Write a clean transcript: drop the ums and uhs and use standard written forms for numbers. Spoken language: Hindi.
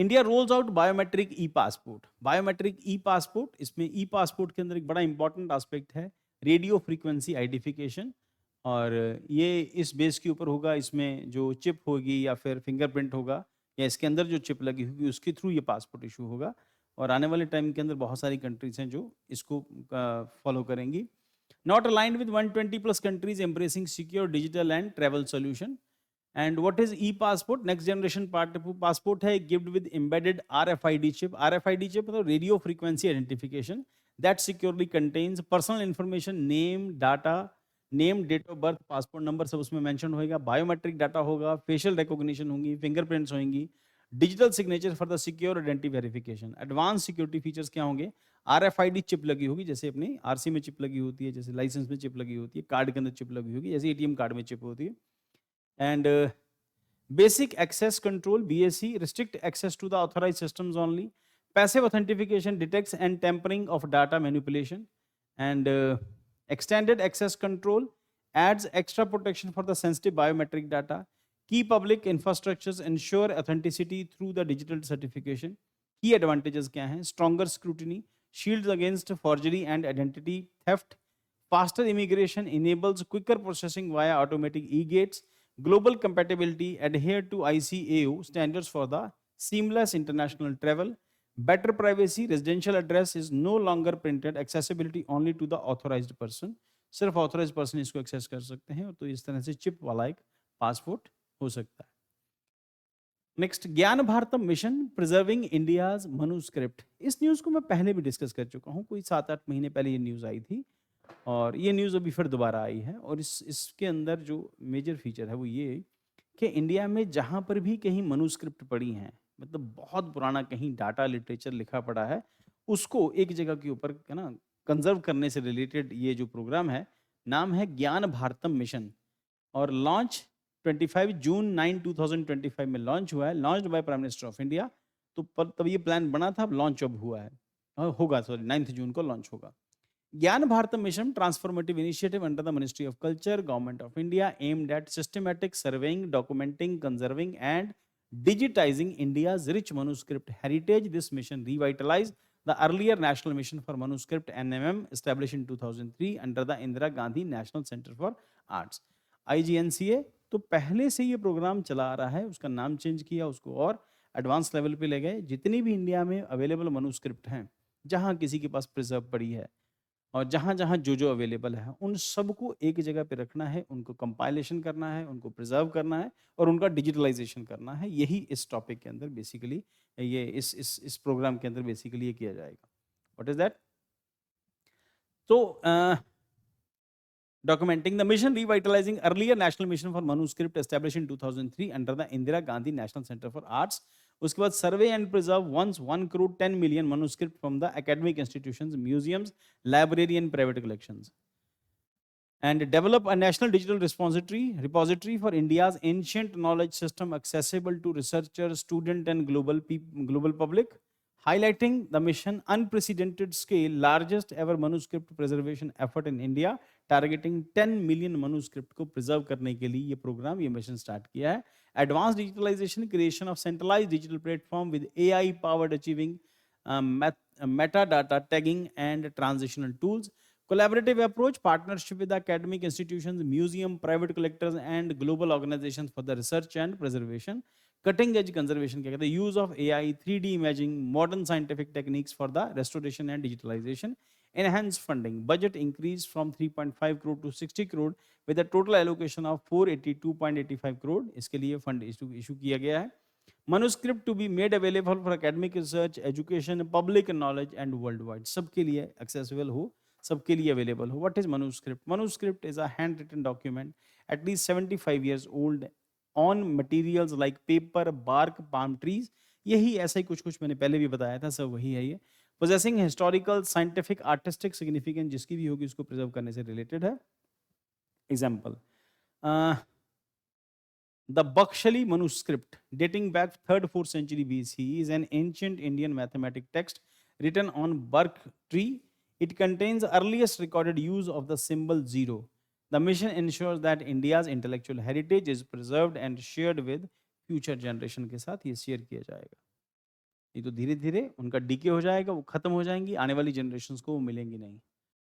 इंडिया रोल्स आउट बायोमेट्रिक ई पासपोर्ट। बायोमेट्रिक ई पासपोर्ट, इसमें ई पासपोर्ट के अंदर एक बड़ा इंपॉर्टेंट एस्पेक्ट है रेडियो फ्रीक्वेंसी आइडेंटिफिकेशन। और ये इस बेस के ऊपर होगा, इसमें जो चिप होगी या फिर फिंगरप्रिंट होगा या इसके अंदर जो चिप लगी होगी उसके थ्रू ये पासपोर्ट इशू होगा। और आने वाले टाइम के अंदर बहुत सारी कंट्रीज हैं जो इसको फॉलो करेंगी। Not aligned with 120 plus countries embracing secure digital and travel solution. And what is e passport? Next generation passport है, gift with embedded RFID chip. RFID chip मतलब radio frequency identification that securely contains personal information, name, data, name, date of birth, passport number सब उसमें मेंशन होएगा। बायोमेट्रिक डाटा होगा, फेशियल रिकॉग्निशन होंगी, फिंगरप्रिंट्स होंगी, digital signature for the secure identity verification. Advance security features क्या होंगे? आरएफआईडी चिप लगी होगी, जैसे अपनी आरसी में चिप लगी होती है, जैसे लाइसेंस में चिप लगी होती है, कार्ड के अंदर चिप लगी होगी, जैसे एटीएम कार्ड में चिप होती है। And basic access control BAC, restrict access to the authorized systems only. Passive authentication detects and tampering of data manipulation. And extended access control adds extra protection for the sensitive biometric data. Key public infrastructures ensure authenticity through the digital certification. Key advantages क्या हैं? Stronger scrutiny, shields against forgery and identity theft. Faster immigration enables quicker processing via automatic e-gates. Global compatibility, adhere to ICAO standards for the seamless international travel. Better privacy, residential address is no longer printed, accessibility only to the authorized person. सिर्फ authorized person इसको access कर सकते हैं, तो इस तरह से चिप वाला एक पासपोर्ट हो सकता है। नेक्स्ट, ज्ञान Bharatam mission preserving India's manuscript. इस न्यूज़ को मैं पहले भी डिस्कस कर चुका हूँ, कोई 7-8 महीने पहले ये न्यूज़ आई थी और ये न्यूज़ अभी फिर दोबारा आई है। और इसके अंदर जो मेजर फीचर है वो ये कि इंडिया में जहाँ पर भी कहीं मनुस्क्रिप्ट पड़ी हैं, मतलब बहुत पुराना कहीं डाटा लिटरेचर लिखा पड़ा है, उसको एक जगह के ऊपर है ना कंजर्व करने से रिलेटेड ये जो प्रोग्राम है, नाम है ज्ञान भारतम मिशन। और लॉन्च 25 जून 9 2025 में लॉन्च हुआ है, launched by prime minister of India. तो तब ये प्लान बना था, अब लॉन्च अब हुआ है, होगा, सॉरी 9 जून को लॉन्च होगा। Gyan Bharatam Mission, transformative initiative under the Ministry of Culture, Government of India, aimed at systematic surveying, documenting, conserving, and digitizing India's rich manuscript heritage. This mission revitalized the earlier National Mission for Manuscript (NMM) established in 2003 under the Indira Gandhi National Center for Arts (IGNCA). तो पहले से ये प्रोग्राम चला आ रहा है, उसका नाम चेंज किया, उसको और एडवांस लेवल पे ले गए। जितनी भी इंडिया में अवेलेबल मनुस्क्रिप्ट हैं, जहाँ किसी के पास प्रिजर्व पड़ी है और जहाँ-जहाँ जो-जो अवेलेबल है, उन सबको एक जगह पे रखना है, उनको कंपाइलेशन करना है, उनको प्रिज़र्व करना है और उनका डिजिटलाइज़ेशन करना है। यही इस टॉपिक के अंदर बेसिकली ये इस प्रोग्राम के अंदर बेसिकली ये किया जाएगा। What is that? तो documenting the mission revitalizing earlier national mission for manuscript established in 2003 under the Indira Gandhi National Center for Arts. उसके बाद survey and preserve once 1 crore 10 million manuscript from the academic institutions, museums, library and private collections. And develop a national digital repository for India's ancient knowledge system accessible to researchers, student and global public, highlighting the mission unprecedented scale, largest ever manuscript preservation effort in India, targeting 10 million manuscript को प्रिजर्व करने के लिए ये प्रोग्राम, ये मिशन स्टार्ट किया है। Advance digitalisation, creation of centralised digital platform with AI powered achieving meta data tagging and transitional tools, collaborative approach, partnership with academic institutions, museum, private collectors and global organizations for the research and preservation, cutting edge conservation क्या कहते हैं, use of AI, 3D imaging, modern scientific techniques for the restoration and digitalization, enhanced funding, budget increase from 3.5 crore to 60 crore with a total allocation of 482.85 crore, इसके लिए फंड इशू किया गया है। Manuscript to be made available for academic research, education, public knowledge and worldwide, सबके लिए accessible हो, सबके लिए अवेलेबल हो। What is manuscript? Manuscript is a handwritten document at least 75 years old on materials like paper, bark, palm trees. यही ऐसा ही कुछ मैंने पहले भी बताया था, सब वही है ये। Possessing historical, scientific, artistic significance जिसकी भी होगी उसको प्रिजर्व करने से रिलेटेड है। Example, the Bakshali manuscript dating back 3rd-4th century BC is an ancient Indian mathematic text written on bark tree. It contains the earliest recorded use of the symbol 0. The mission ensures that India's intellectual heritage is preserved and shared with future generation के साथ ये शेयर किया जाएगा। ये तो धीरे-धीरे उनका डीके हो जाएगा, वो खत्म हो जाएँगी, आने वाली जनरेशंस को वो मिलेंगी नहीं।